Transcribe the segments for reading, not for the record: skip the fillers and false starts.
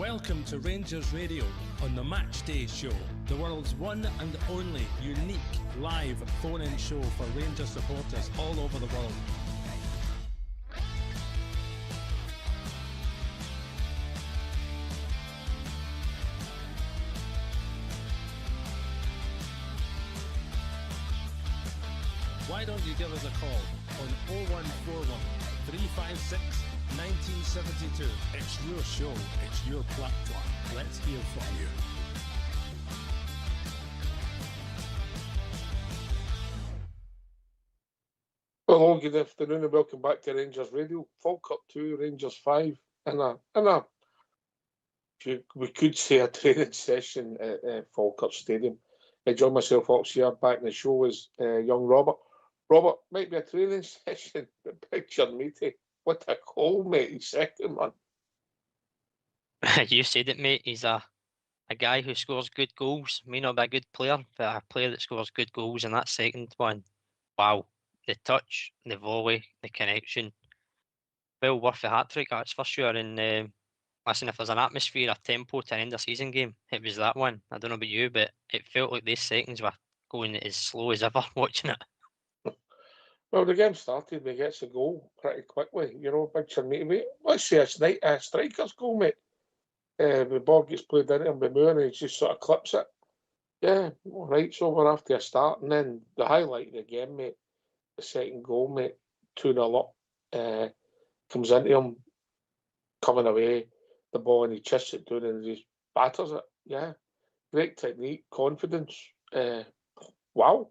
Welcome to Rangers Radio on the Match Day Show, the world's one and only unique live phone-in show for Rangers supporters all over the world. Why don't you give us a call on 0141 356 1972. It's your show, it's your platform. Let's hear from you. Hello, good afternoon and welcome back to Rangers Radio. Falkirk 2, Rangers 5 we could say a training session at Falkirk Stadium. I join myself here back in the show is young Robert. Robert, might be a training session, but picture matey. What a call, mate. He's second, man. You said it, mate. He's a guy who scores good goals. May not be a good player, but a player that scores good goals. And that second one, wow. The touch, the volley, the connection. Well worth the hat-trick, that's for sure. And listen, if there's an atmosphere, a tempo to an end of season game, it was that one. I don't know about you, but it felt like these seconds were going as slow as ever watching it. Well, the game started, we gets a goal pretty quickly. You know, picture matey, mate. Let's say a striker's goal, mate. The ball gets played into him by Moore and he just sort of clips it. Yeah, all right, so we're after a start. And then the highlight of the game, mate, the second goal, mate, 2-0 up, comes into him, coming away, the ball, and he chips it down and he just batters it. Yeah, great technique, confidence. Wow.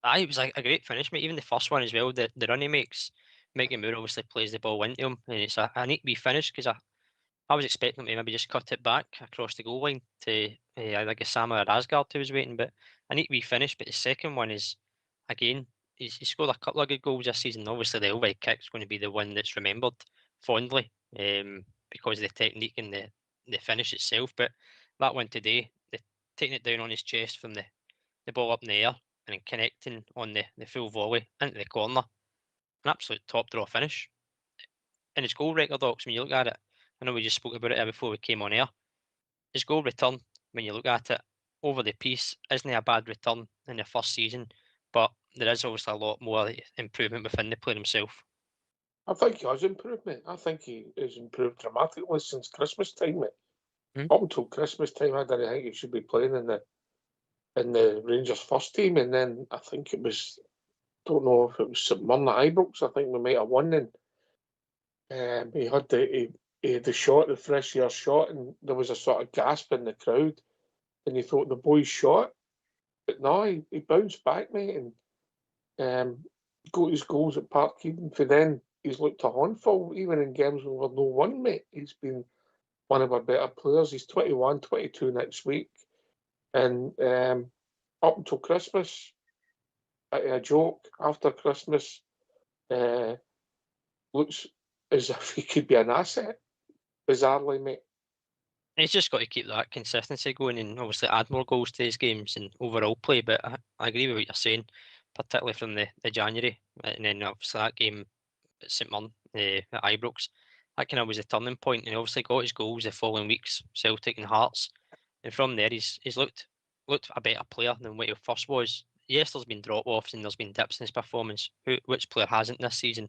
It was a great finish, mate. Even the first one as well, the run he makes, Mickey Moore obviously plays the ball into him, and it's a neat wee finish because I was expecting him to maybe just cut it back across the goal line to either Gassama or Asgard who was waiting, but a neat wee finish. But the second one is, again, he scored a couple of good goals this season. Obviously, the Elway kick's going to be the one that's remembered fondly because of the technique and the finish itself. But that one today, taking it down on his chest from the ball up in the air and connecting on the full volley into the corner, an absolute top draw finish. And his goal record, Docs, when you look at it, I know we just spoke about it before we came on air. His goal return, when you look at it, over the piece, isn't a bad return in the first season, but there is obviously a lot more improvement within the player himself. I think he has improved, mate. I think he has improved dramatically since Christmas time, mate. Hmm. Up until Christmas time, I didn't think he should be playing in the Rangers first team, and then I think it was, don't know if it was St Mirren at Ibrox. I think we might have won, and he had the shot, the fresh air shot, and there was a sort of gasp in the crowd, and he thought the boys shot, but no, he bounced back, mate, and got his goals at Parkhead, and for then he's looked a handful, even in games where we're no one, mate. He's been one of our better players. He's 21, 22 next week, and up until Christmas, a joke, after Christmas, looks as if he could be an asset, bizarrely, mate. He's just got to keep that consistency going and obviously add more goals to his games and overall play. But I agree with what you're saying, particularly from the January, and then obviously that game at St Mirren at Ibrox. That kind of was a turning point, and he obviously got his goals the following weeks, Celtic and Hearts. And from there, he's looked a better player than what he first was. Yes, there's been drop-offs and there's been dips in his performance. Which player hasn't this season?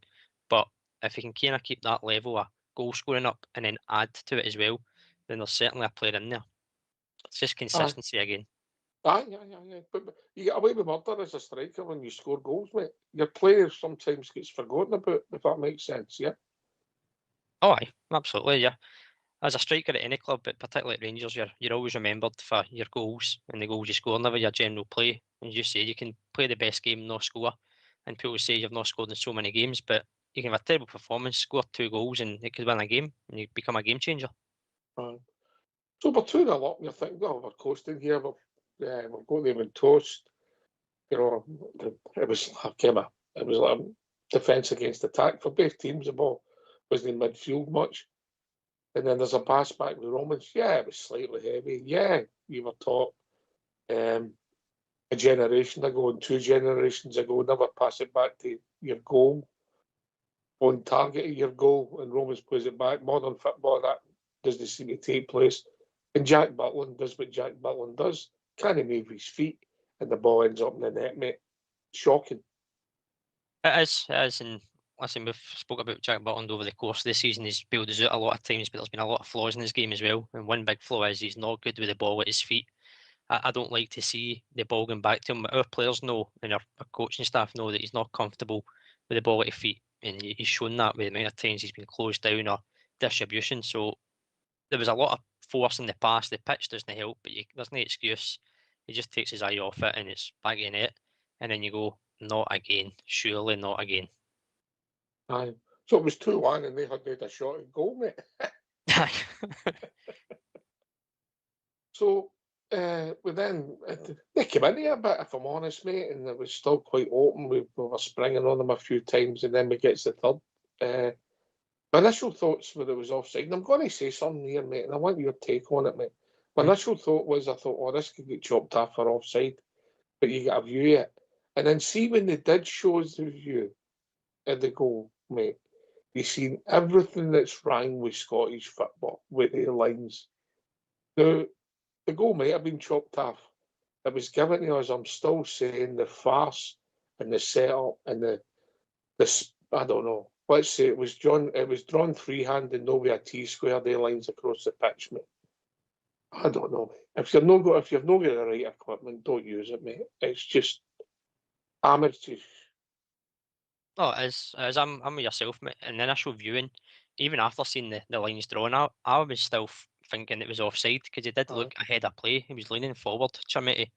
But if he can kind of keep that level of goal scoring up and then add to it as well, then there's certainly a player in there. It's just consistency again. Aye. But you get away with murder as a striker when you score goals, mate. Your player sometimes gets forgotten about, if that makes sense, yeah? Oh, aye, absolutely, yeah. As a striker at any club, but particularly at Rangers, you're always remembered for your goals and the goals you score, never your general play. And you say you can play the best game and not score, and people say you've not scored in so many games, but you can have a terrible performance, score 2 goals, and it could win a game, and you become a game changer. So we're 2-0 up, and you're thinking, well, we're coasting here, we're going to even toast. You know, it was like a defence against attack for both teams. The ball wasn't in midfield much. And then there's a pass back with Romans. Yeah, it was slightly heavy. Yeah, you were taught a generation ago and 2 generations ago, never pass it back to your goal, on target of your goal, and Romans plays it back. Modern football, doesn't seem to take place. And Jack Butland does what Jack Butland does. Can't he move his feet and the ball ends up in the net, mate. Shocking. It is, and listen, we've spoke about Jack Butland over the course of the season. He's bailed us out a lot of times, but there's been a lot of flaws in his game as well. And one big flaw is he's not good with the ball at his feet. I don't like to see the ball going back to him. Our players know, and our coaching staff know that he's not comfortable with the ball at his feet, and he's shown that with the amount of times he's been closed down or distribution. So there was a lot of force in the past. The pitch doesn't help, but there's no excuse. He just takes his eye off it, and it's back in it. And then you go, not again. Surely not again. Aye. So it was 2-1 and they had made a shot at goal, mate. So then they came into it a bit, if I'm honest, mate, and it was still quite open. We were springing on them a few times, and then we get to the third. My initial thoughts were it was offside. And I'm going to say something here, mate, and I want your take on it, mate. My initial thought was, oh, this could get chopped off for offside, but you got to view it. And then see when they did show us the view of the goal, mate, you seen everything that's wrong with Scottish football, with their lines. Now, the goal might have been chopped off. It was given to us, I'm still saying, the farce and the setup and this, I don't know. Let's say it was drawn freehand and no way a T-square, their lines across the pitch, mate. I don't know, mate. If you've not got the right equipment, don't use it, mate. It's just amateur. Oh, as I'm with yourself, mate. In the initial viewing, even after seeing the lines drawn out, I was still thinking it was offside because he did look ahead of play. He was leaning forward, Chimity.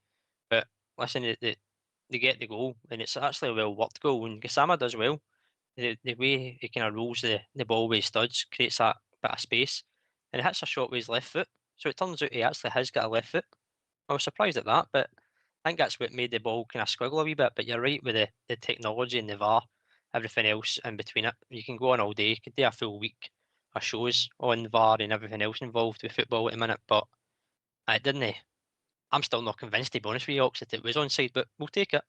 But listen, they get the goal, and it's actually a well worked goal. And Gassama does well. The way he kind of rolls the ball with his studs creates that bit of space, and he hits a shot with his left foot. So it turns out he actually has got a left foot. I was surprised at that, but I think that's what made the ball kind of squiggle a wee bit. But you're right with the technology and the VAR, everything else in between it. You can go on all day, you could do a full week of shows on VAR and everything else involved with football at the minute, but I didn't. I'm still not convinced, to be honest with you, Ox, that it was onside, but we'll take it.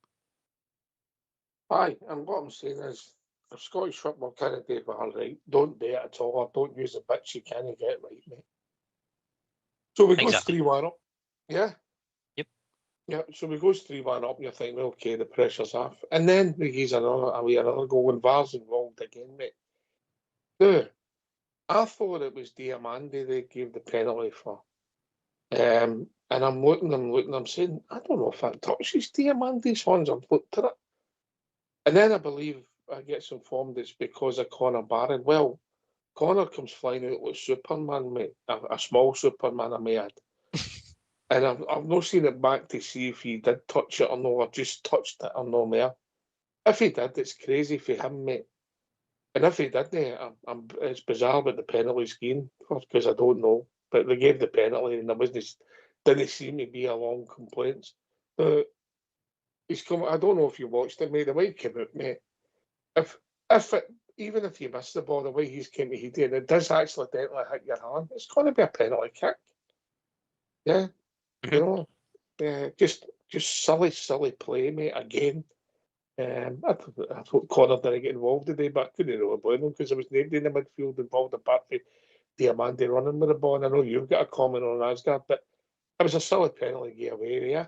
Aye, and what I'm saying is, if Scottish football can't do VAR right, don't do it at all, or don't use the bits you can't get right, mate. So we goes 3-1 up. Yeah? Yep. Yeah, so we goes 3-1 up, and you're thinking, okay, the pressure's off. And then we get another goal, and VAR's involved again, mate. Now, I thought it was Diamandi they gave the penalty for. And I'm looking, I'm saying, I don't know if that touches Diamandi's hands. I've looked at it. And then I believe I get informed it's because of Conor Barron. Well, Conor comes flying out like Superman, mate. A small Superman, I may add. And I've not seen it back to see if he did touch it or no, or just touched it or no more. If he did, it's crazy for him, mate. And if he didn't, it's bizarre what the penalty's given, because I don't know. But they gave the penalty and didn't seem to be a long complaints. He's come. I don't know if you watched it, mate. The way he came out, mate. Even if you miss the ball, the way he's came to hit it, and it does accidentally hit your hand, it's going to be a penalty kick. Yeah, you know, just silly play, mate. Again, I thought Conor didn't get involved today, but I couldn't really blame him because there was nobody in the midfield involved apart from Diamandi running with the ball. And I know you've got a comment on Asgard, but it was a silly penalty give away, yeah.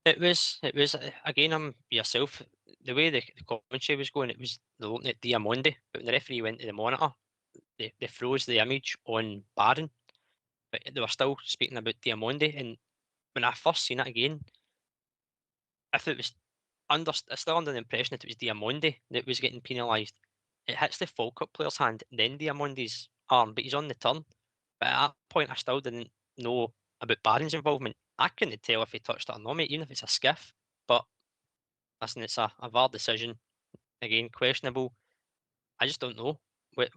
It was again. I'm yourself. The way the commentary was going, it was looking at Diamandi, but when the referee went to the monitor, they froze the image on Barron, but they were still speaking about Diamandi. And when I first seen it again, if it was still under the impression that it was Diamandi that was getting penalised. It hits the Falkirk player's hand, then Diamandi's arm, but he's on the turn. But at that point, I still didn't know about Barron's involvement. I couldn't tell if he touched it or not, mate, even if it's a skiff. But listen, it's a VAR decision. Again, questionable. I just don't know where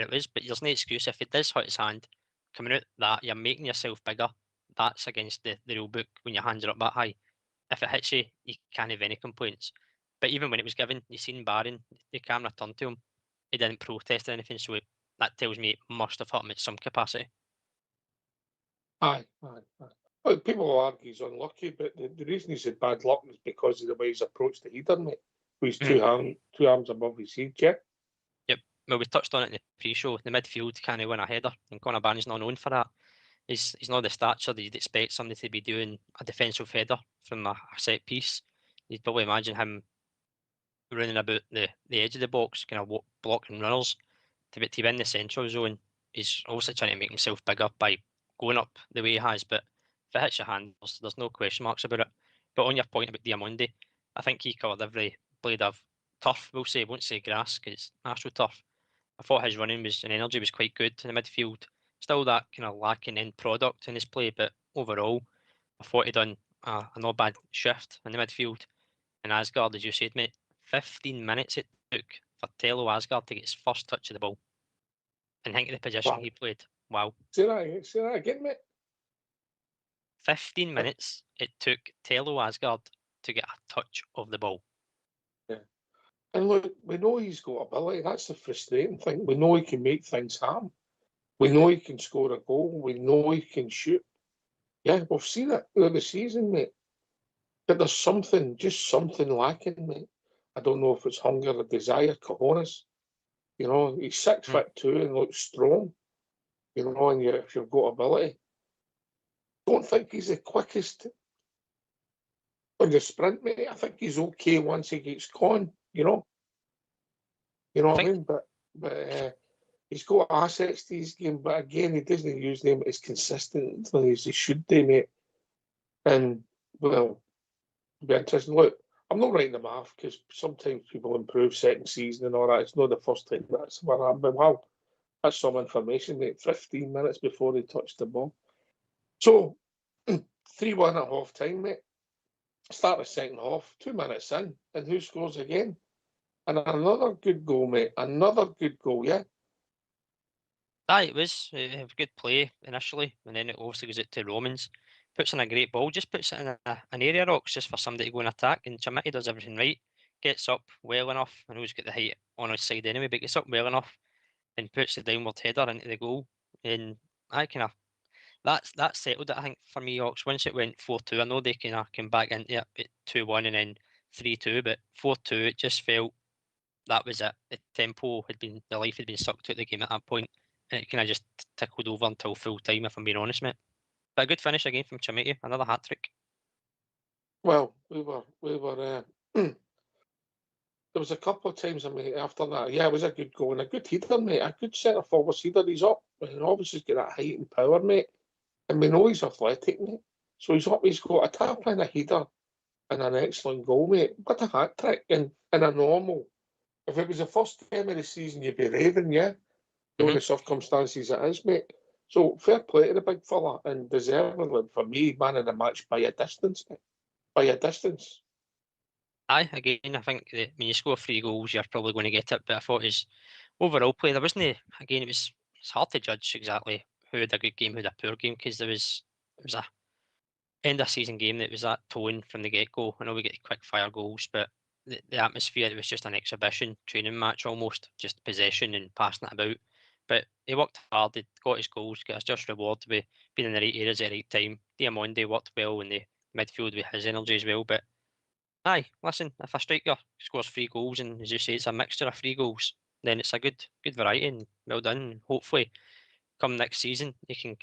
it was, but there's no excuse. If it does hurt his hand, coming out that, you're making yourself bigger. That's against the rule book when your hands are up that high. If it hits you, you can't have any complaints. But even when it was given, you seen Barron, the camera turned to him. He didn't protest or anything, so that tells me it must have hurt him at some capacity. Aye. Well, people will argue he's unlucky, but the reason he's had bad luck is because of the way he's approached the header, mate. With his two arms above his head, yeah? Yep. well, we touched on it in the pre-show. The midfield can't win a header, and Conor Barney's not known for that. He's not the stature that you'd expect somebody to be doing a defensive header from a set piece. You'd probably imagine him running about the edge of the box, kind of blocking runners. To be in the central zone, he's obviously trying to make himself bigger by going up the way he has. But if it hits your hand, there's no question marks about it. But on your point about Diamondi, I think he covered every blade of turf. We'll say, won't say grass because it's natural turf. I thought his running and energy was quite good in the midfield. Still that kind of lacking end product in his play, but overall, I thought he done a not bad shift in the midfield. And Asgard, as you said, mate, 15 minutes it took for Tello Asgard to get his first touch of the ball. And think of the position Wow. he played. Wow. Say that again, mate. 15 minutes it took Tello Asgard to get a touch of the ball. Yeah. And look, we know he's got ability. That's the frustrating thing. We know he can make things happen. We know he can score a goal. We know he can shoot. Yeah, we've seen it through the season, mate. But there's something, just something lacking, mate. I don't know if it's hunger or desire, cojones. You know, he's 6'2" and looks strong. You know, and if you've got ability, don't think he's the quickest on the sprint, mate. I think he's okay once he gets going. You know what I mean. But he's got assets to his game. But again, he doesn't use them as consistently as he should do, mate. And well, it'll be interesting. Look, I'm not writing them off because sometimes people improve second season and all that. It's not the first time that's what happened. But wow, that's some information, mate. 15 minutes before he touched the ball. So 3-1 at half time, mate. Start the second half, 2 minutes in, and who scores again? And another good goal, mate. Another good goal, yeah. Aye, it was a good play initially, and then it obviously goes out to Romans. Puts in a great ball, just puts it in an area rocks just for somebody to go and attack. And Chamiti does everything right, gets up well enough. I know he's got the height on his side anyway, but gets up well enough and puts the downward header into the goal. And I kind of that settled it, I think, for me. Ox, once it went 4-2, I know they kind of came back into it at 2-1 and then 3-2, but 4-2, it just felt that was it. The tempo the life had been sucked out of the game at that point, and it kind of just tickled over until full time, if I'm being honest, mate. But a good finish again from Chamiti, another hat trick. Well, we were. There was a couple of times, mate, after that. Yeah, it was a good goal and a good header, mate. A good centre forward header. He's up, and obviously he's got that height and power, mate. And we know he's athletic, mate. So he's up. He's got a tap and a header and an excellent goal, mate. What a hat trick and a normal. If it was the first game of the season, you'd be raving, yeah. Knowing the circumstances it is, mate. So fair play to the big fella and deservedly for me, man of the match by a distance, mate. By a distance. Aye, again, I think that when you score 3 goals, you're probably going to get it. But I thought his overall play, there wasn't, again, it's hard to judge exactly who had a good game, who had a poor game, because it was a end of season game that was that tone from the get go. I know we get quick fire goals, but the atmosphere, it was just an exhibition training match almost, just possession and passing it about. But he worked hard, he got his goals, got his just reward to be being in the right areas at the right time. Diamondi worked well in the midfield with his energy as well. But aye, listen, if a striker scores 3 goals, and as you say, it's a mixture of 3 goals, then it's a good variety and well done. Hopefully, come next season, he can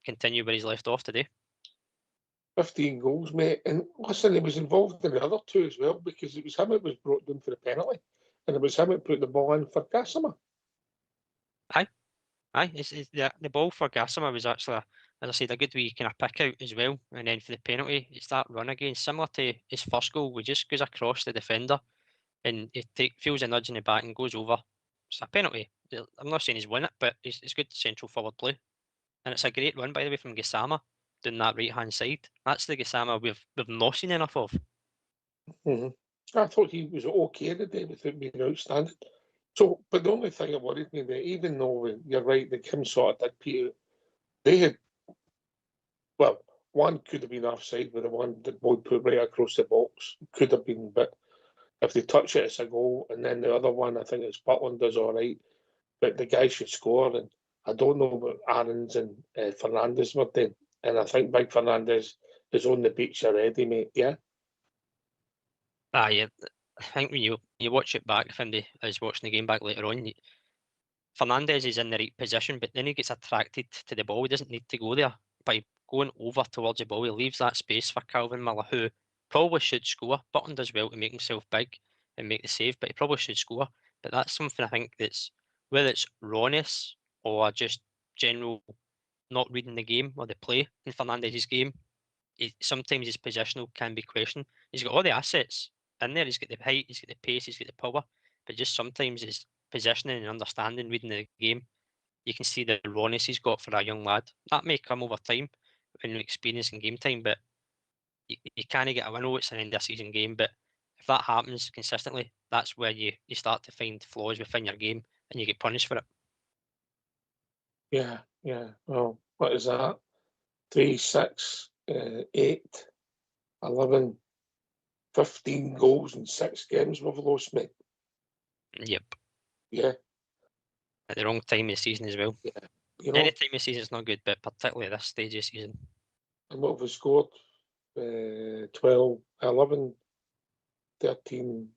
continue where he's left off today. 15 goals, mate. And listen, he was involved in the other 2 as well because it was him that was brought down for the penalty. And it was him that put the ball in for Gassama. Aye, the ball for Gassama was actually, as I said, a good wee kind of pick out as well. And then for the penalty, it's that run again, similar to his first goal, he just goes across the defender and he feels a nudge in the back and goes over. It's a penalty. I'm not saying he's won it, but it's good central forward play. And it's a great run, by the way, from Gassama down that right hand side. That's the Gassama we've not seen enough of. Mm-hmm. I thought he was okay today without being outstanding. So, but the only thing that worried me, that even though you're right, the Kim sort of did Peter, they had, well, one could have been offside with the one that boy put right across the box. Could have been, but if they touch it, it's a goal. And then the other one, I think it's Butland does all right, but the guy should score. And I don't know what Aarons and Fernandez were doing. And I think Big Fernandez is on the beach already, mate. Yeah. Yeah. I think when you watch it back, if anybody is watching the game back later on, Fernandez is in the right position, but then he gets attracted to the ball. He doesn't need to go there. By going over towards the ball, he leaves that space for Calvin Miller, who probably should score. Button does well to make himself big and make the save, but he probably should score. But that's something I think that's, whether it's rawness or just general not reading the game or the play in Fernandez's game, sometimes his positional can be questioned. He's got all the assets in there. He's got the height, he's got the pace, he's got the power, but just sometimes his positioning and understanding, reading the game, you can see the rawness he's got for a young lad. That may come over time and experience in game time, but you can't get a win. I know it's an end of season game, but if that happens consistently, that's where you start to find flaws within your game and you get punished for it. Yeah, yeah. Well, what is that? 3, 6, 8, 11, 15 goals in 6 games we've lost, mate. Yep. Yeah, At the wrong time of the season as well. yeah. You know, Any time of the season is not good, but particularly at this stage of the season. and what we scored, 12, 11, 13,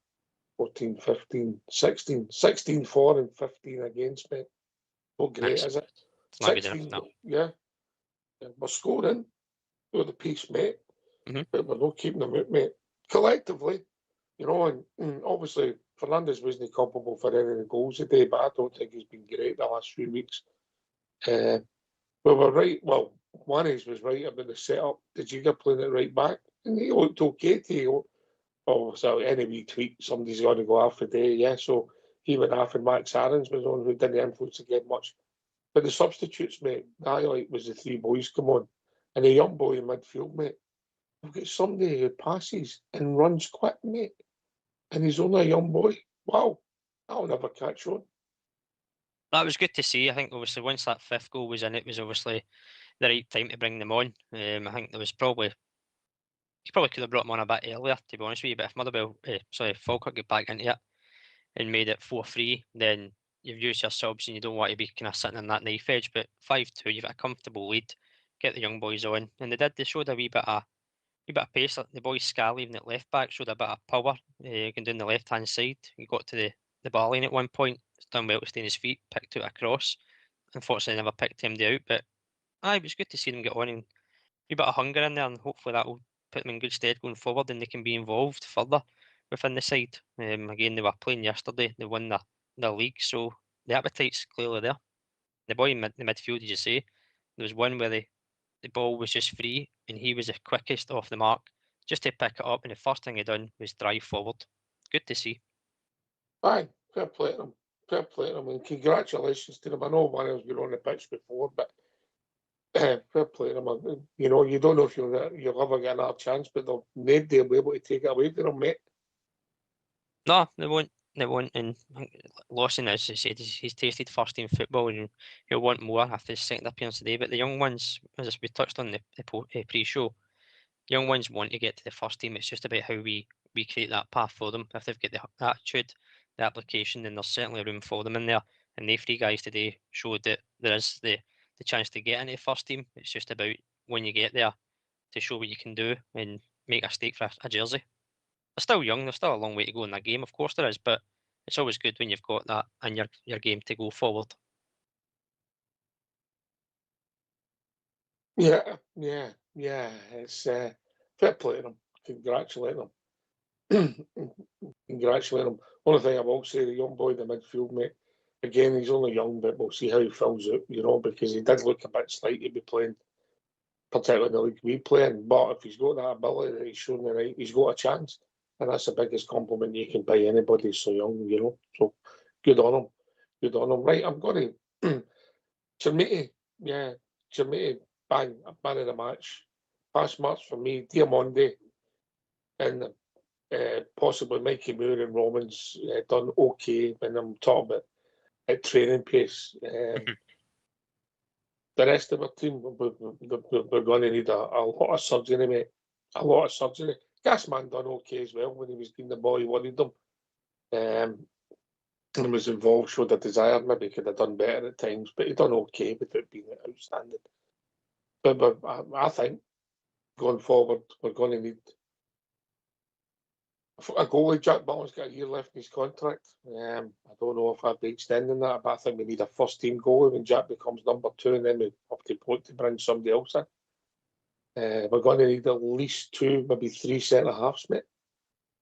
14, 15, 16, 16 for and 15 against, mate. Not great, That's- is it? It's not good 16, enough, no. yeah. We're scoring with the piece, mate, but we're not keeping them out, mate. Collectively, you know, and obviously Fernandez wasn't culpable for any of the goals today, but I don't think he's been great the last few weeks. We were right. Well, Juanes was right about the setup. The Jigger playing it right back, and he looked okay to. Oh, so any wee tweet, somebody's got to go half a day, yeah. So he went off, and Max Aarons was on, who didn't influence to get much. But the substitutes, mate, the highlight was the 3 boys come on, and a young boy in midfield, mate. We've got somebody who passes and runs quick, mate, and he's only a young boy. Wow, that'll never catch on. That was good to see. I think obviously once that 5th goal was in, it was obviously the right time to bring them on. I think there was probably, you probably could have brought them on a bit earlier, to be honest with you. But if Motherwell, Falkirk get back into it and made it 4-3, then you've used your subs and you don't want to be kind of sitting on that knife edge. But 5-2, you've got a comfortable lead. Get the young boys on, and they did. They showed a wee bit of pace. Like the boy Scally, even at left back, showed a bit of power. Going down the left hand side, he got to the bar line at one point. He's done well to stay on his feet. Picked out a cross. Unfortunately, never picked him out. But it was good to see them get on and a bit of hunger in there, and hopefully that will put them in good stead going forward, and they can be involved further within the side. Again, they were playing yesterday. They won the league, so the appetite's clearly there. The boy in the midfield, as you say, there was one where the ball was just free, and he was the quickest off the mark just to pick it up, and the first thing he done was drive forward. Good to see. Aye, fair play to them. Fair play to them, and congratulations to them. I know one has been on the pitch before, but fair play to them. You know, you don't know if you'll ever get another chance, but nobody will be able to take it away from them, mate. No, they won't. They won't. And Lawson, as I said, he's tasted first team football, and he'll want more after his second appearance today. But the young ones, as we touched on the pre-show, young ones want to get to the first team. It's just about how we create that path for them. If they've got the attitude, the application, then there's certainly room for them in there. And they 3 guys today showed that there is the chance to get into the first team. It's just about when you get there to show what you can do and make a stake for a jersey. They're still young. There's still a long way to go in that game. Of course there is, but it's always good when you've got that in your game to go forward. Yeah. It's fair play to them. Congratulate them. Congratulate them. Only thing I will say, the young boy in the midfield, mate. Again, he's only young, but we'll see how he fills out. You know, because he did look a bit slight to be playing, particularly in the league we play in. But if he's got that ability that he's shown tonight, he's got a chance. And that's the biggest compliment you can pay anybody so young, you know. So good on him. Good on him. Right, I'm going to Chermiti, bang, man of the match. Past match for me, Diamondi, and possibly Mikey Moore and Romans done okay when I'm talking about at training pace. The rest of our team, we're going to need a lot of surgery, mate. A lot of surgery. Gasman done okay as well when he was getting the ball. He wanted them. And was involved, showed a desire. Maybe he could have done better at times, but he done okay without being outstanding. But I think going forward, we're going to need a goalie. Jack Butler's got a year left in his contract. I don't know if I'd be extending that, but I think we need a first team goalie when Jack becomes number 2, and then we have to point to bring somebody else in. We're going to need at least 2, maybe 3 centre halves, mate.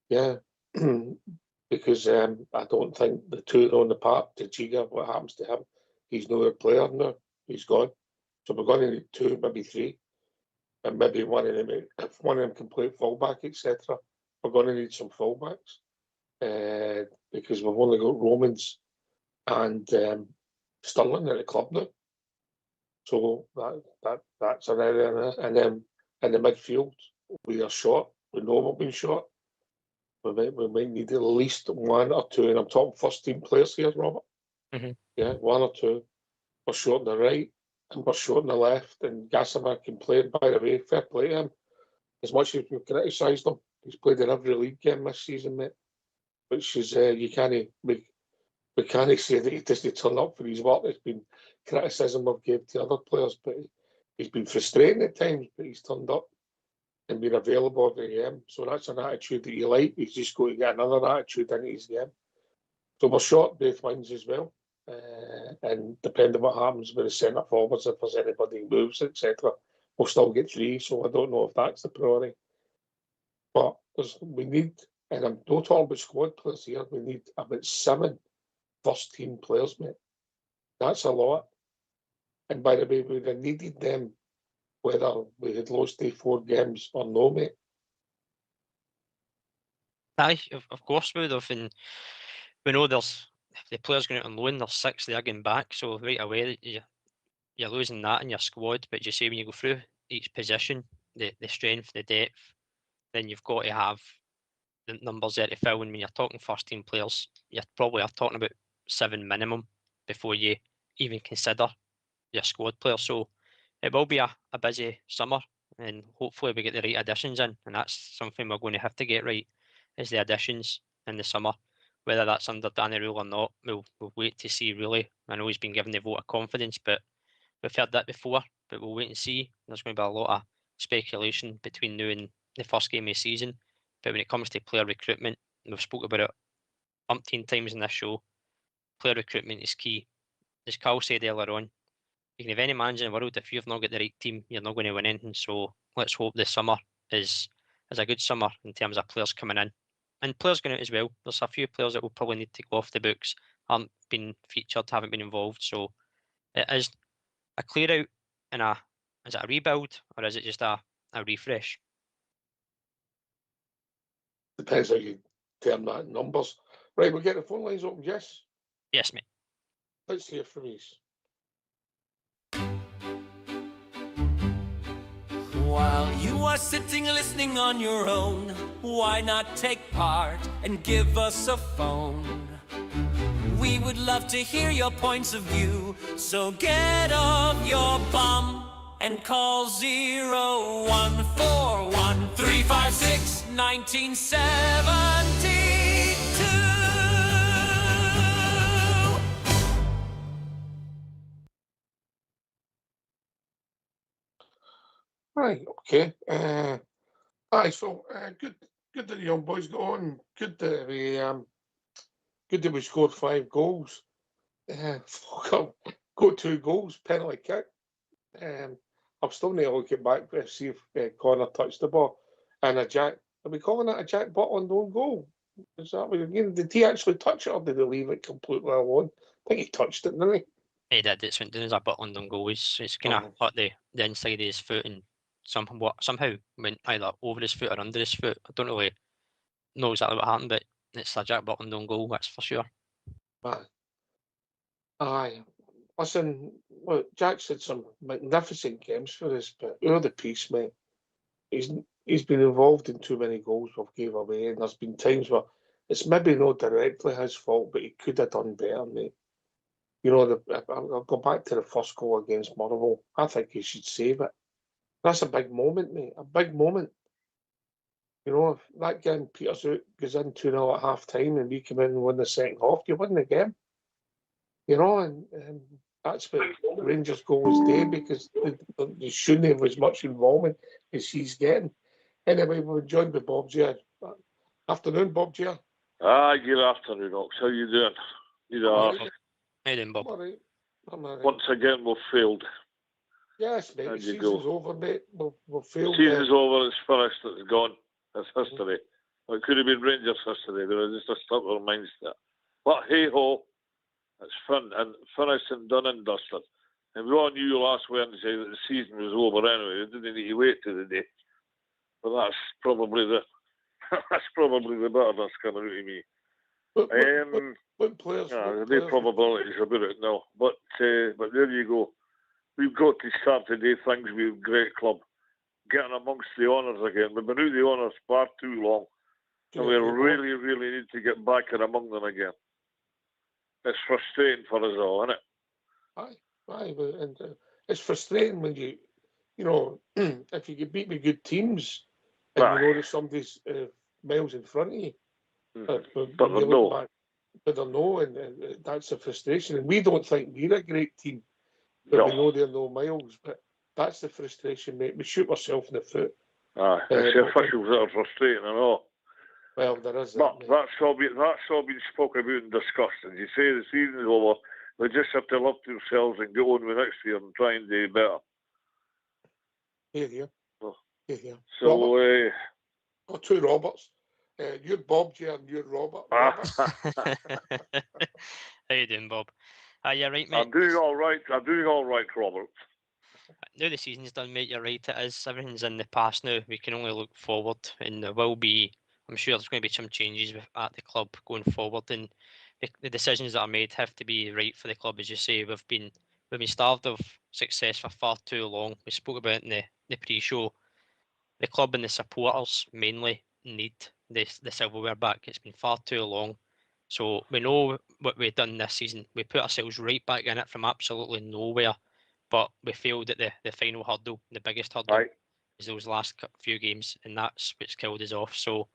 Yeah, because I don't think the 2 on the park, Tachiga, what happens to him? He's no player now. He's gone. So we're going to need 2, maybe 3. And maybe one of them, if one of them can play fullback, etc., we're going to need some fullbacks because we've only got Romans and Sterling at the club now. So that's an area. And then in the midfield, we are short. We know we've been short. We might need at least 1 or 2, and I'm talking first team players here, Robert. Mm-hmm. Yeah, 1 or 2. We're short on the right, and we're short on the left, and Gassimer can play it. By the way, fair play to him. As much as we've criticised him, he's played in every league game this season, mate. Which is we can't say that he doesn't turn up for his work. It's been criticism I've gave to other players, but he's been frustrating at times. But he's turned up and been available every game. So that's an attitude that you like. He's just going to get another attitude into his game. So we're short both wings as well. And depending on what happens with the centre forwards, if there's anybody who moves, etc., we'll still get 3. So I don't know if that's the priority. But we need, and I'm not talking about squad players here, we need about 7 first team players, mate. That's a lot. And by the way, we would have needed them whether we had lost the 4 games or no, mate. Aye, of course we would have. And we know there's, if the players going out on loan, there's 6 they are getting back. So right away, you're losing that in your squad. But you say when you go through each position, the strength, the depth, then you've got to have the numbers there to fill. And when you're talking first team players, you probably are talking about 7 minimum before you even consider your squad players. So it will be a busy summer, and hopefully we get the right additions in. And that's something we're going to have to get right, is the additions in the summer. Whether that's under Danny Rule or not, we'll wait to see, really. I know he's been given the vote of confidence, but we've heard that before, but we'll wait and see. There's going to be a lot of speculation between now and the first game of the season. But when it comes to player recruitment, we've spoken about it umpteen times in this show, player recruitment is key. As Carl said earlier on, you can have any manager in the world, if you've not got the right team, you're not going to win anything. So let's hope this summer is a good summer in terms of players coming in. And players going out as well. There's a few players that will probably need to go off the books, haven't been featured, haven't been involved. So it is a clear out and is it a rebuild or is it just a refresh? Depends how you term that in numbers. Right, we'll get the phone lines open, Jess. Yes, mate. Let's hear from you. While you are sitting listening on your own, why not take part and give us a phone? We would love to hear your points of view, so get off your bum and call 0141 356 1972. Right, okay. Aye, so good that the young boys got on. Good that we scored 5 goals. Got 2 goals, penalty kick. I'm still need to look it back to see if Connor touched the ball. And a Jack, are we calling that a Jack Butland own goal? Is that what again? Did he actually touch it or did he leave it completely alone? I think he touched it, didn't he? He did. It went down as a Butland on goal. It's kind of hit the inside of his foot and somehow went either over his foot or under his foot. I don't really know exactly what happened, but it's a Jack Butland on goal, that's for sure. Aye. Listen, look, Jack's had some magnificent games for us, but you're the piece, mate. He's been involved in too many goals we've gave away, and there's been times where it's maybe not directly his fault, but he could have done better, mate. You know, I'll go back to the first goal against Motherwell. I think he should save it. That's a big moment, mate. A big moment. You know, if that game peters out, goes in 2-0 at half time, and we come in and win the second half, you win the game. You know, and that's what Rangers goals do, because they shouldn't have as much involvement as he's getting. Anyway, we're joined by Bob here. Afternoon, Bob Gia. Good afternoon, Ox. How you doing? You know, All right. How you doing, I'm Bob? all right. I'm all right. once again, we've failed. Yes, mate. There The you season's go. over, mate. We've failed. Season's over, it's finished, it's gone. It's history. Well, it could have been Rangers history, but it's just a stuck our minds there. But hey ho, it's and finished and done and dusted. And we all knew last Wednesday that the season was over anyway. We didn't need to wait to the day. But that's probably the bitterness coming out of me. What players? There's no probabilities about it now. But there you go. We've got to start to do things with a great club. Getting amongst the honours again. We've been out the honours far too long. And we really, really need to get back and among them again. It's frustrating for us all, isn't it? Aye, and it's frustrating when you know, if you get beat with good teams and you know that somebody's miles in front of you. But they're no. But they're no, and that's a frustration. And we don't think we're a great team, but we know they're no miles. But that's the frustration, mate. We shoot ourselves in the foot. Aye, it's the officials that are frustrating and all. Well, there is but that, that's all been spoken about and discussed. And you say the season's over, we just have to lift ourselves and go on with next year and try and do better. Here. So, got two Roberts. You're Bob J and you're Robert. How you doing, Bob? You're right, mate. I'm doing all right, Robert. Now the season's done, mate, you're right, it is. Everything's in the past now. We can only look forward, and there will be, I'm sure there's going to be some changes at the club going forward, and the decisions that are made have to be right for the club. As you say, we've been starved of success for far too long. We spoke about it in the pre-show. The club and the supporters mainly need the silverware back. It's been far too long. So we know what we've done this season. We put ourselves right back in it from absolutely nowhere, but we failed at the final hurdle, the biggest hurdle, is those last few games, and that's what's killed us off. So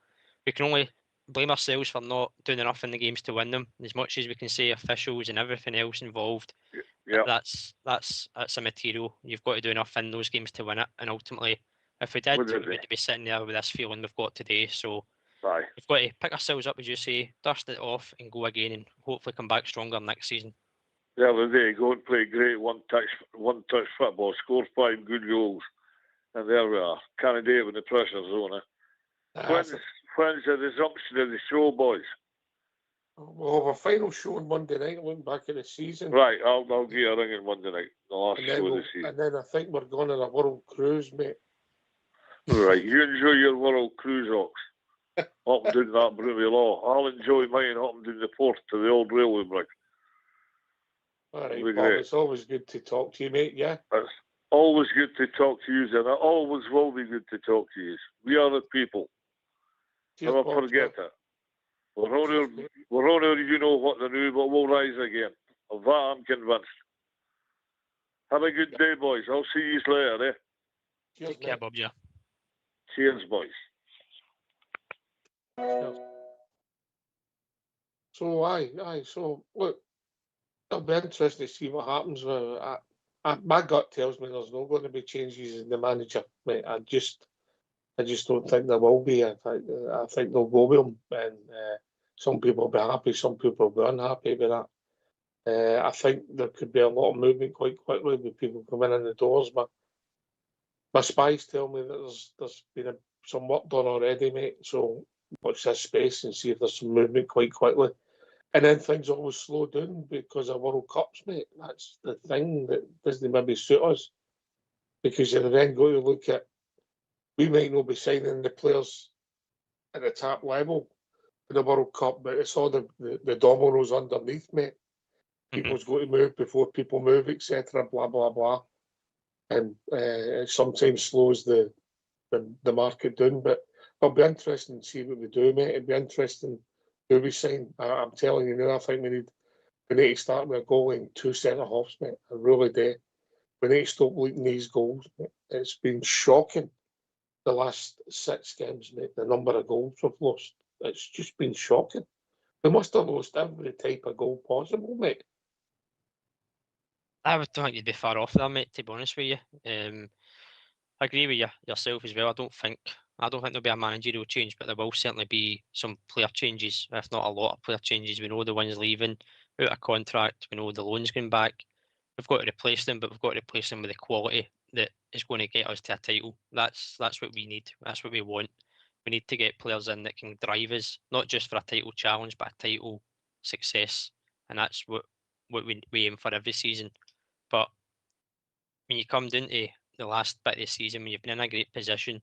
we can only blame ourselves for not doing enough in the games to win them. As much as we can say officials and everything else involved, that's immaterial. You've got to do enough in those games to win it, and ultimately, if we did, we'd be sitting there with this feeling we've got today. So we've got to pick ourselves up, as you say, dust it off and go again, and hopefully come back stronger next season. The other day, go and play great one-touch football, score 5 good goals, and there we are. Can't do it when the pressure's on. When's the resumption of the show, boys? We'll have a final show on Monday night, looking back at the season. Right, I'll give you a ring on Monday night, the last show of the season. And then I think we're going on a world cruise, mate. Right, you enjoy your world cruise, Ox. Up and down that Broomy Law. I'll enjoy mine up and down the port to the old railway bridge. All right, Bob, it's always good to talk to you, mate, yeah? It's always good to talk to you, and it always will be good to talk to you. We are the people. Never forget it. We're on our, you know what to do, but we'll rise again. Of that I'm convinced. Have a good day, boys. I'll see you later, eh? Cheers, Take care, Bob, yeah. Cheers, boys. So, so, look, it'll be interesting to see what happens. My gut tells me there's not going to be changes in the manager, mate. I just don't think there will be. I think they'll go with him, and some people will be happy, some people will be unhappy with that. I think there could be a lot of movement quite quickly with people coming in the doors. My spies tell me that there's been some work done already, mate. So watch this space and see if there's some movement quite quickly. And then things always slow down because of World Cups, mate. That's the thing that doesn't maybe suit us. Because you're then going to look at, we might not be signing the players at the top level for the World Cup, but it's all the dominoes underneath, mate. People's going to move before people move, etc., blah, blah, blah. And it sometimes slows the market down. But it'll be interesting to see what we do, mate. It'll be interesting who we sign. I'm telling you now, I think we need to start with a goal in 2 centre-halves, mate. I really do. We need to stop leaking these goals, mate. It's been shocking the last 6 games, mate, the number of goals we've lost. It's just been shocking. We must have lost every type of goal possible, mate. I would think you'd be far off there, mate, to be honest with you. I agree with yourself as well. I don't think I don't think there'll be a managerial change, but there will certainly be some player changes, if not a lot of player changes. We know the one's leaving out of contract. We know the loan's going back. We've got to replace them, but we've got to replace them with the quality that is going to get us to a title. That's what we need. That's what we want. We need to get players in that can drive us, not just for a title challenge, but a title success. And that's what we aim for every season. But when you come down to the last bit of the season, when you've been in a great position,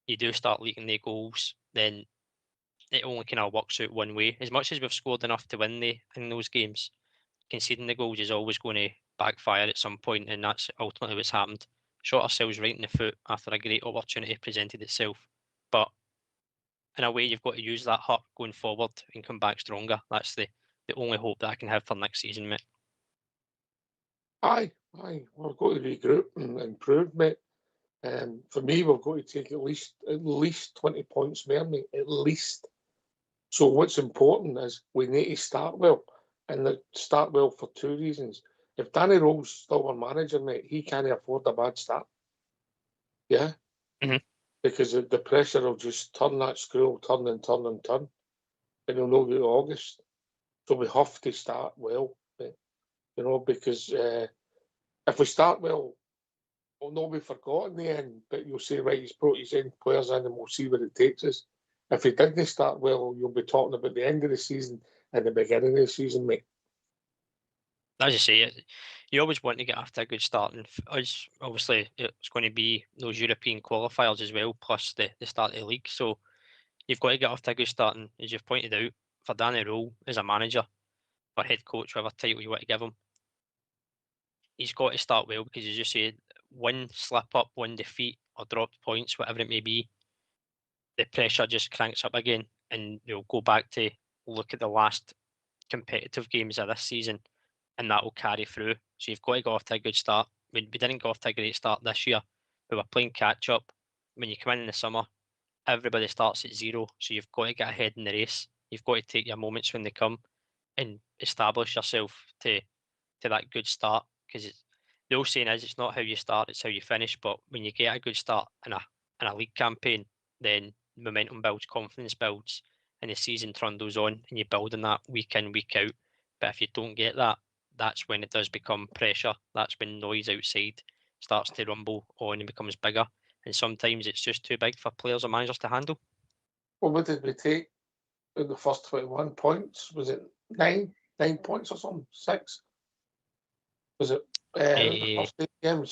you do start leaking the goals, then it only kind of works out one way. As much as we've scored enough to win in those games, conceding the goals is always going to backfire at some point, and that's ultimately what's happened. Shot ourselves right in the foot after a great opportunity presented itself. But in a way, you've got to use that hurt going forward and come back stronger. That's the only hope that I can have for next season, mate. Aye, we've got to regroup and improve, mate. For me, we've got to take at least 20 points more, mate, at least. So what's important is we need to start well, and start well for two reasons. If Danny Rowe's still our manager, mate, he can't afford a bad start. Yeah? Mhm. Because the pressure will just turn that screw, turn, and he'll not get to August. So we have to start well, mate. You know, because if we start well, we'll not be forgotten in the end, but you'll say, right, he's brought his own players in and we'll see where it takes us. If he didn't start well, you'll be talking about the end of the season and the beginning of the season, mate. As you say, you always want to get off to a good start, and us, obviously, it's going to be those European qualifiers as well, plus the start of the league. So you've got to get off to a good start, and as you've pointed out, for Danny Rowe as a manager, or head coach, whatever title you want to give him, he's got to start well, because as you say, one slip up, one defeat, or dropped points, whatever it may be, the pressure just cranks up again, and you'll go back to look at the last competitive games of this season, and that will carry through. So you've got to go off to a good start. We didn't go off to a great start this year. We were playing catch up. When you come in the summer, everybody starts at zero. So you've got to get ahead in the race. You've got to take your moments when they come and establish yourself to that good start. Because the old saying is, it's not how you start, it's how you finish. But when you get a good start in a league campaign, then momentum builds, confidence builds, and the season trundles on, and you build on that week in, week out. But if you don't get that, that's when it does become pressure. That's when noise outside starts to rumble on and becomes bigger. And sometimes it's just too big for players or managers to handle. Well, what did we take in the first 21 points? Was it 9 points or something? 6? Was it the first 8 games?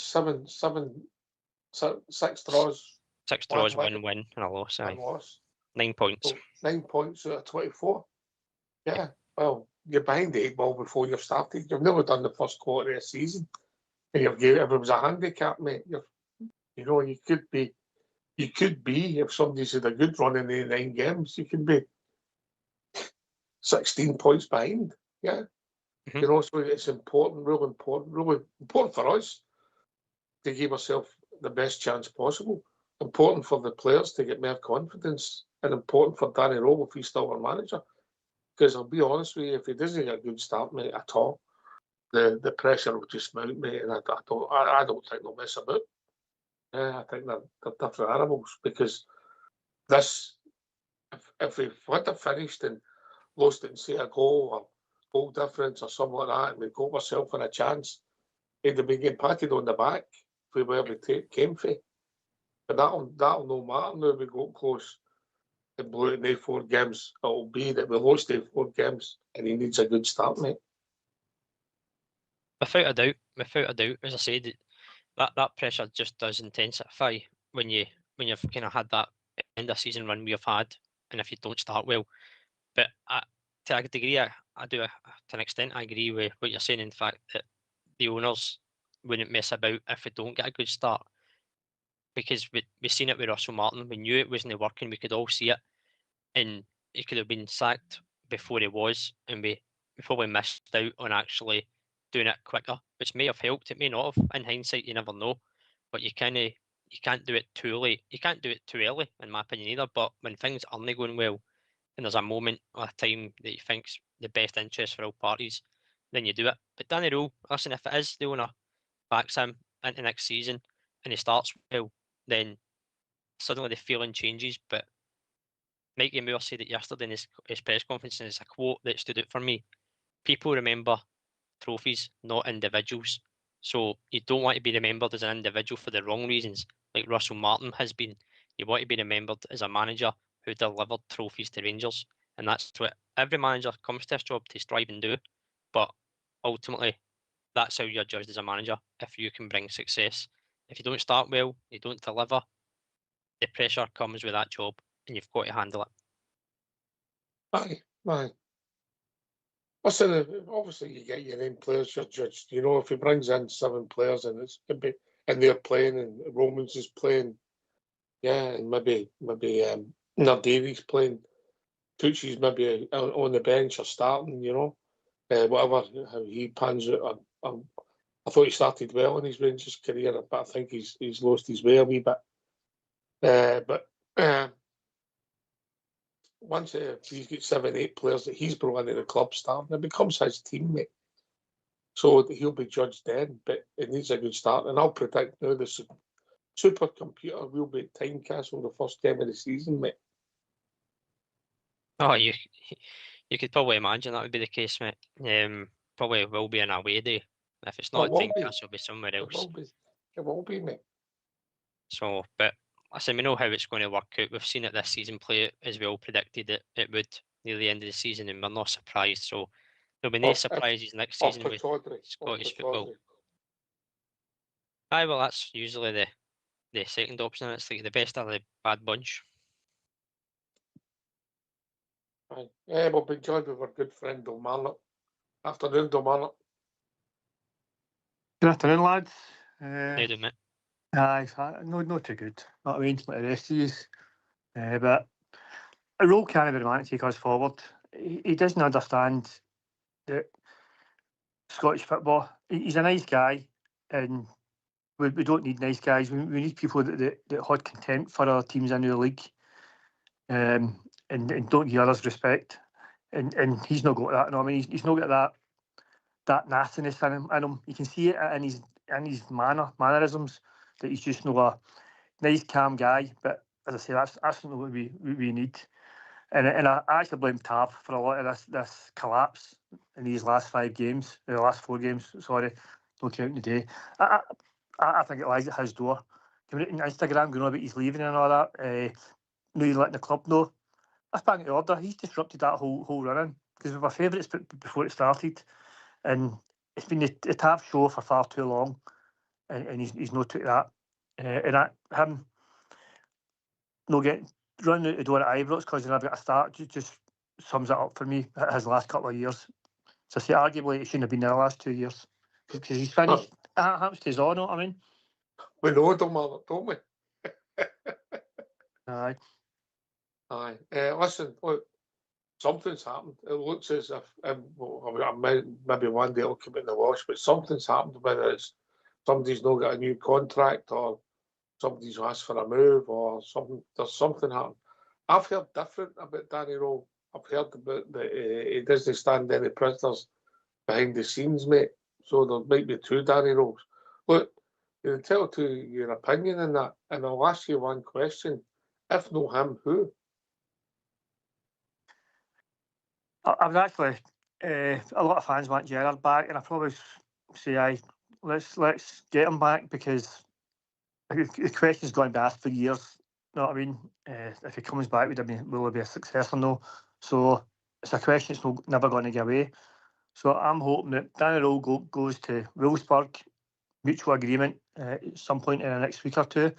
6 draws. 6 draws, one win, and a loss. one Aye. loss. 9 points. So 9 points out of 24. Yeah, well, you're behind the 8 ball before you've started. You've never done the first quarter of a season. And if it was a handicap, mate, you could be, if somebody's had a good run in the 9 games, you could be 16 points behind. Yeah. Mhm. You know, so it's important, really important for us to give ourselves the best chance possible. Important for the players to get more confidence, and important for Danny Rowe if he's still our manager. Because I'll be honest with you, if he doesn't get a good start, mate, at all, the pressure will just mount, mate, and I don't think they'll mess about. I think they're different animals, because this, if we've had it finished and lost it and say a goal or goal difference or something like that, and we got ourselves in a chance, he'd have been getting patted on the back for where we came from. But that'll no matter now we got close and blew it in the 4 games. It'll be that we lost the 4 games and he needs a good start, mate. Without a doubt, as I said, that pressure just does intensify when you've kind of had that end of season run we've had, and if you don't start well. But to a degree, I do, to an extent, I agree with what you're saying. In fact, that the owners wouldn't mess about if we don't get a good start, because we've seen it with Russell Martin. We knew it wasn't working. We could all see it, and he could have been sacked before he was, and we probably missed out on actually doing it quicker, which may have helped. It may not have. In hindsight, you never know. But you can't do it too late. You can't do it too early, in my opinion, either. But when things aren't going well, and there's a moment or a time that you think's the best interest for all parties, then you do it. But Danny Rowe, listen, if it is the owner backs him into next season and he starts well, then suddenly the feeling changes. But Mikey Moore said it yesterday in his press conference, and it's a quote that stood out for me. People remember trophies, not individuals. So you don't want to be remembered as an individual for the wrong reasons, like Russell Martin has been. You want to be remembered as a manager who delivered trophies to Rangers, and that's what every manager comes to his job to strive and do. But ultimately, that's how you're judged as a manager, if you can bring success. If you don't start well, you don't deliver, the pressure comes with that job, and you've got to handle it. Aye. Listen, obviously you get your name players you're judged. You know, if he brings in 7 players and and they're playing and Romans is playing, yeah, and maybe Nair Davies playing, Tucci's maybe on the bench or starting, you know, whatever how he pans out. I thought he started well in his Rangers career, but I think he's lost his way a wee bit. But once he's got 7, 8 players that he's brought into the club starting, it becomes his team, mate. So he'll be judged then, but it needs a good start. And I'll predict now the supercomputer will be time castle the first game of the season, mate. Oh, you could probably imagine that would be the case, mate. Probably will be an away day. If it's not It will at be. Tynecastle, it'll be somewhere It else. will be. It will be, mate. So, but listen, we know how it's going to work out. We've seen it this season play out as we all predicted it would near the end of the season, and we're not surprised. So there'll be no surprises next season with Scottish football. Aye, well, that's usually the second option. It's like the best of the bad bunch. Aye. We'll be joined with our good friend Kilmarnock. Afternoon, Kilmarnock. Good afternoon, lads. How do you, mate? Aye, not too good. Not I mean, like the rest of you. But a role can't be man to take us forward. He doesn't understand that Scottish football. He's a nice guy, and we don't need nice guys. We need people that hold contempt for our teams in the league, and don't give others respect. And he's not got that. No, I mean, he's not got that nastiness in him. You can see it in his mannerisms that he's just not a nice, calm guy. But as I say, that's not what we need. And I actually blame Tav for a lot of this collapse in these last 5 games, the last 4 games. Sorry, no counting today. I think it lies at his door. Coming out on Instagram, going on about he's leaving and all that. No, he's letting the club know. That's back into order. He's disrupted that whole running because we were favourites before it started, and it's been a Tav show for far too long, and he's not took that. Him no getting running out the door at Ibrox because he never got a start just sums it up for me. His last couple of years. So I say arguably it shouldn't have been there the last 2 years because he's finished. That happens to his own, know what I mean? We know Kilmarnock, don't we? Aye. Listen, look, something's happened. It looks as if maybe one day it'll come in the wash, but something's happened. Whether it's somebody's not got a new contract or somebody's asked for a move or something. There's something happened. I've heard different about Danny Rowe. I've heard about that he doesn't stand any prisoners behind the scenes, mate. So there might be 2 Danny Rowes. Look, you're entitled to your opinion in that, and I'll ask you one question. If no him, who? I would actually, a lot of fans want Gerrard back, and I probably say, let's get him back because the question's going to be asked for years. You know what I mean? If he comes back, will he be a success or no? So it's a question that's never going to go away. So I'm hoping that Danny Rowe goes to Wolfsburg, mutual agreement at some point in the next week or 2,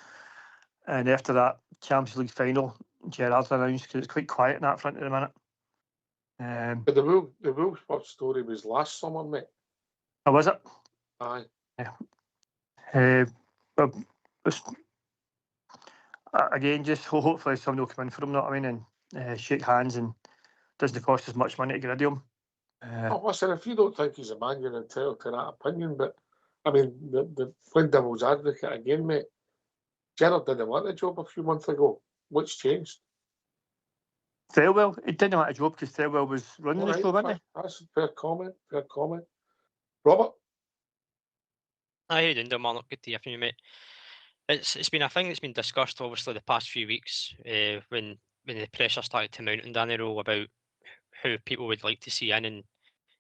and after that Champions League final, Gerrard's announced because it's quite quiet in that front at the minute. But the Wolfsburg story was last summer, mate. Oh, was it? Aye. Yeah. But again, just hopefully somebody will come in for him, know what I mean, and shake hands, and doesn't cost as much money to get rid of him. Listen, if you don't think he's a man, you're entitled to that opinion. But I mean, the playing devil's advocate again, mate. Gerrard didn't want the job a few months ago. What's changed? Thelwell, he didn't want a job because Thelwell was running the show, wasn't he? That's a fair comment. Robert? How you doing, Kilmarnock? Good to hear from you, mate. It's been a thing that's been discussed obviously the past few weeks when the pressure started to mount on Danny Rowe about who people would like to see in, and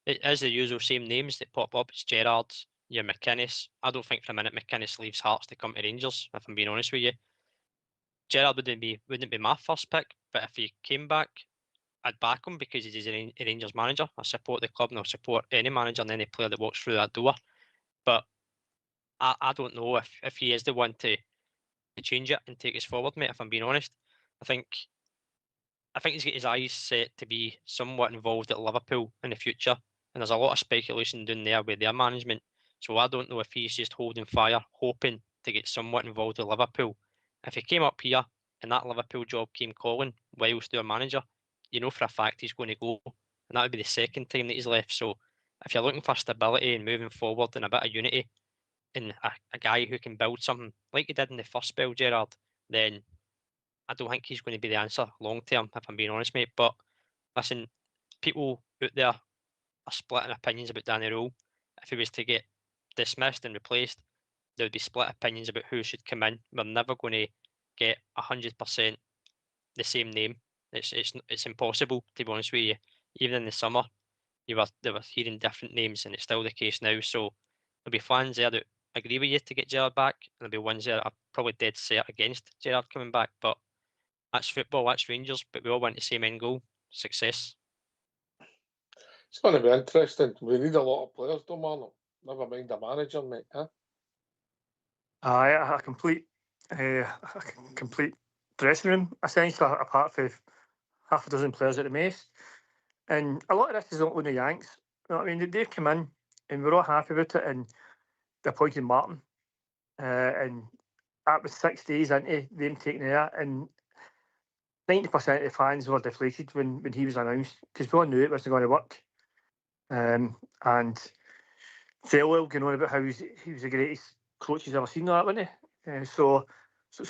it is the usual same names that pop up. It's Gerrard, your McInnes. I don't think for a minute McInnes leaves Hearts to come to Rangers, if I'm being honest with you. Gerrard wouldn't be my first pick, but if he came back, I'd back him because he's a Rangers manager. I support the club and I'll support any manager and any player that walks through that door. But I don't know if he is the one to change it and take us forward, mate, if I'm being honest. I think he's got his eyes set to be somewhat involved at Liverpool in the future. And there's a lot of speculation down there with their management. So I don't know if he's just holding fire, hoping to get somewhat involved with Liverpool. If he came up here and that Liverpool job came calling whilst their manager, you know for a fact he's going to go. And that would be the second time that he's left. So if you're looking for stability and moving forward and a bit of unity and a guy who can build something like he did in the first spell, Gerrard, then I don't think he's going to be the answer long term, if I'm being honest, mate. But listen, people out there are splitting opinions about Danny Rowe. If he was to get dismissed and replaced, there would be split opinions about who should come in. We're never going to get 100% the same name. It's impossible, to be honest with you. Even in the summer, they were hearing different names, and it's still the case now. So there'll be fans there that agree with you to get Gerrard back, and there'll be ones that are probably dead set against Gerrard coming back. But that's football, that's Rangers, but we all want the same end goal, success. It's going to be interesting. We need a lot of players, don't we? Never mind a manager, mate. Huh? A complete dressing room, essentially, apart from half a dozen players at the most. And a lot of this is not only Yanks. You know what I mean? They've come in and we're all happy with it, and they appointed Martin. And that was 6 days into them taking it, and 90% of the fans were deflated when he was announced because we all knew it wasn't going to work. And Thelwell going on about how he was the greatest coach he's ever seen, that, wasn't he? So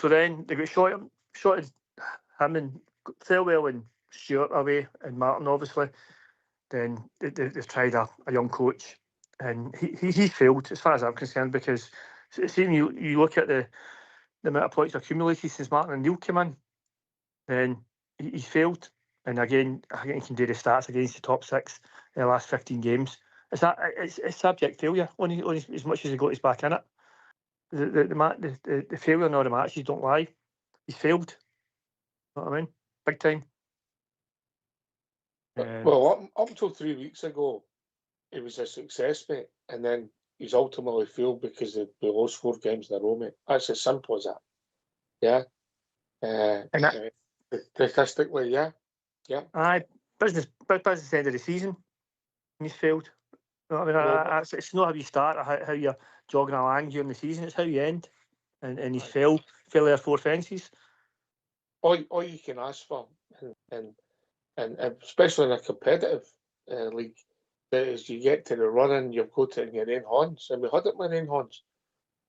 then they got shot him and Thelwell and Stewart away and Martin, obviously. Then they've tried a young coach, and he's failed as far as I'm concerned, because see, you look at the amount of points accumulated since Martin and Neil came in, then he's failed. And again, I think he can do the stats against the top six in the last 15 games. It's abject failure, only as much as he got his back in it. The failure in all the matches don't lie. He's failed. You know what I mean? Big time. Well, up until 3 weeks ago, it was a success, mate. And then he's ultimately failed because we lost 4 games in a row, mate. That's as simple as that. Yeah. And statistically, yeah. Aye, business end of the season. He's failed. You know what I mean? It's not how you start or how you're jogging along during the season. It's how you end. And he's failed there 4 fences. All you can ask for, and especially in a competitive league, is you get to the running, you've got it in your own hands. And we had it in our own hands.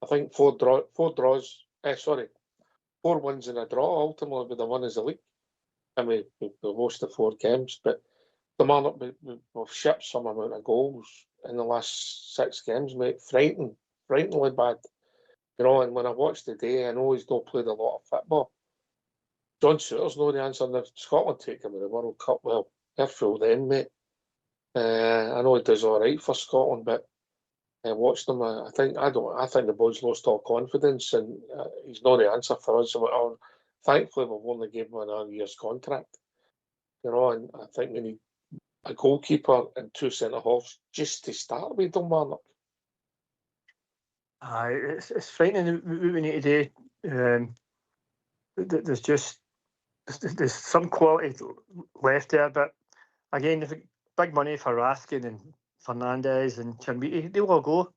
I think 4 wins and a draw ultimately with the one as the league. I mean, we lost the 4 games, but the man we've shipped some amount of goals in the last 6 games, mate. Frighteningly bad. You know, and when I watched the day, I know he's not played a lot of football. John Souttar's not the answer. If Scotland take him in the World Cup, well, they're full then, mate. I know he does all right for Scotland, but I watched him. I think the boys lost all confidence, and he's not the answer for us. Thankfully, we've only given him a year's contract. You know, and I think we need a goalkeeper and 2 centre halves just to start with, Dunbarnock. Aye, it's frightening what we need to do. There's some quality left there, but again, there's big money for Raskin and Fernandez and Chambiti. They'll all go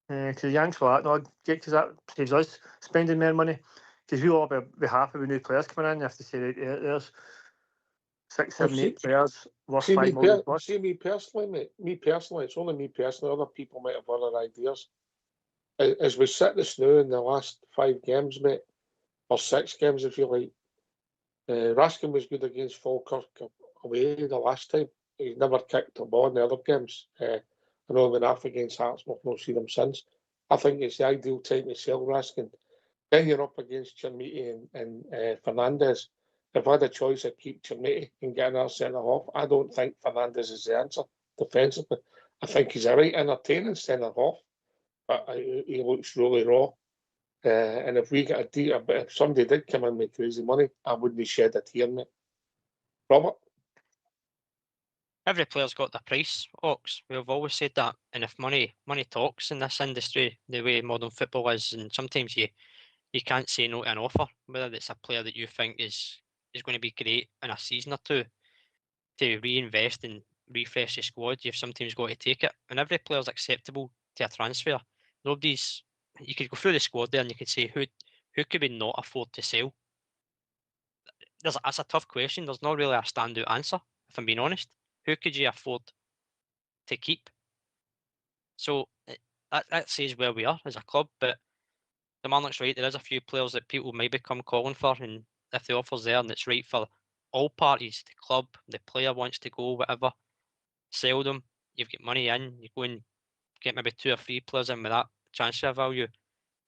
because the Yanks will because that saves us spending more money, because we'll all be happy with new players coming in. You have to say there's 6, 7, 8 players worth 5 million plus. See me personally, mate. It's only me personally. Other people might have other ideas. As we sit this now in the last 5 games, mate, or 6 games if you like, Raskin was good against Falkirk away the last time. He's never kicked a ball in the other games. I know he went off against Hearts, we've not seen him since. I think it's the ideal time to sell Raskin. Then you're up against Chermiti and Fernandez. If I had a choice, I'd keep Chermiti and get another centre half. I don't think Fernandez is the answer defensively. I think he's a right entertaining centre half, but he looks really raw. And if we get a deal, if somebody did come in with crazy money, I wouldn't shed a tear, mate. Robert? Every player's got their price, Ox. We've always said that. And if money talks in this industry, the way modern football is, and sometimes you can't say no to an offer, whether it's a player that you think is going to be great in a season or two, to reinvest and refresh your squad, you've sometimes got to take it. And every player's acceptable to a transfer. Nobody's. You could go through the squad there and you could say who could we not afford to sell. That's a tough question. There's not really a standout answer, if I'm being honest. Who could you afford to keep? So that says where we are as a club. But the man looks right. There is a few players that people might become calling for, and if the offer's there and it's right for all parties, the club, the player wants to go, whatever, sell them. You've got money in. You go and get maybe 2 or 3 players in with that transfer value.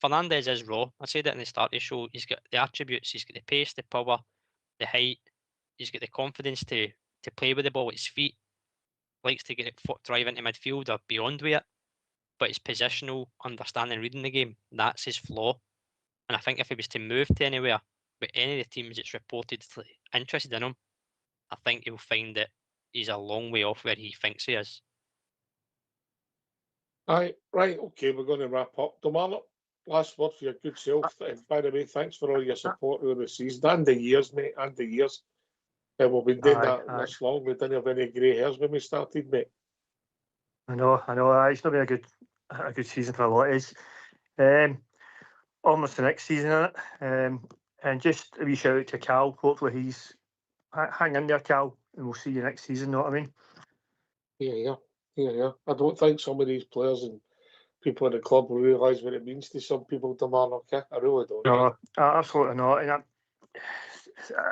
Fernandez is raw. I said it in the start of the show. He's got the attributes. He's got the pace, the power, the height. He's got the confidence to play with the ball at his feet. Likes to get it drive into midfield or beyond with it. But his positional understanding, reading the game, that's his flaw. And I think if he was to move to anywhere with any of the teams that's reported interested in him, I think he'll find that he's a long way off where he thinks he is. Aye, right, okay, we're going to wrap up. Domano, last word for your good self. And by the way, thanks for all your support over the season and the years, mate, and the years. We've been doing that this long. We didn't have any grey hairs when we started, mate. I know. It's going to be a good season for a lot of us. Almost the next season, innit? And just a wee shout out to Cal. Hopefully he's hang in there, Cal, and we'll see you next season. Know what I mean? Yeah. I don't think some of these players and people in the club will realise what it means to some people, Domano. Okay? I really don't. No, absolutely not. And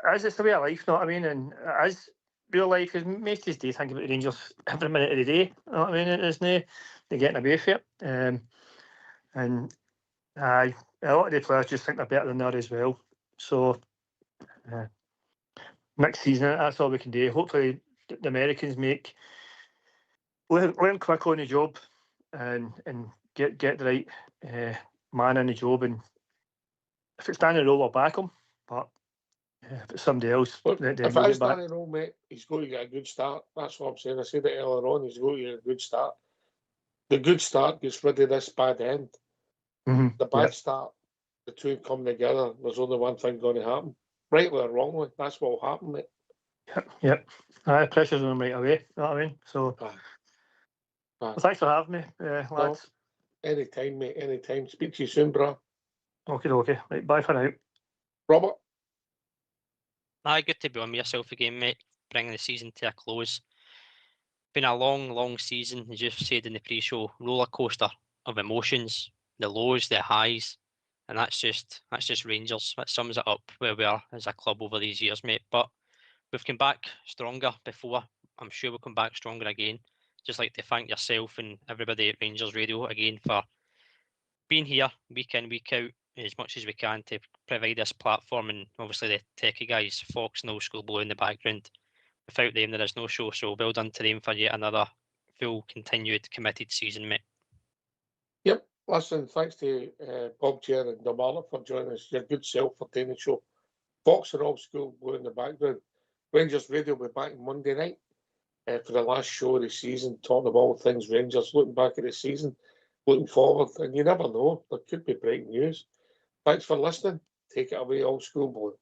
as it's the way of life, know what I mean? And as real life, because most of us do think about the Rangers every minute of the day. Know what I mean? It's not they're getting away from it. And a lot of the players just think they're better than that as well. So next season, that's all we can do. Hopefully, the Americans learn quick on the job and get the right man in the job. And if it's Danny Rowe, I'll back him. But if it's somebody else, Look, then if we'll it is get back. Danny Rowe, mate, he's going to get a good start. That's what I'm saying. I said it earlier on. He's going to get a good start. The good start gets rid of this bad end. Mm-hmm. The bad start, the two come together. There's only one thing going to happen. Rightly or wrongly, that's what will happen, mate. Yep. Pressure's on him right away. You know what I mean? So, well, thanks for having me, lads. No, anytime, mate. Anytime. Speak to you soon, bro. Okay. Right, bye for now. Robert? Aye, good to be on with yourself again, mate. Bringing the season to a close. Been a long season, as you said in the pre-show, roller coaster of emotions, the lows, the highs, and that's just Rangers. That sums it up where we are as a club over these years, mate. But we've come back stronger before. I'm sure we'll come back stronger again. Just like to thank yourself and everybody at Rangers Radio again for being here week in, week out, as much as we can to provide this platform, and obviously the techie guys, Fox and Old School Blue in the background. Without them, there is no show, so well done to them for yet another full, continued, committed season, mate. Yep. Listen, thanks to Bob Chair and Domano for joining us. Your good self for doing the show. Fox and Old School Blue in the background. Rangers Radio will be back Monday night for the last show of the season, talking about all things Rangers, looking back at the season, looking forward, and you never know, there could be breaking news. Thanks for listening. Take it away, Old School Blue.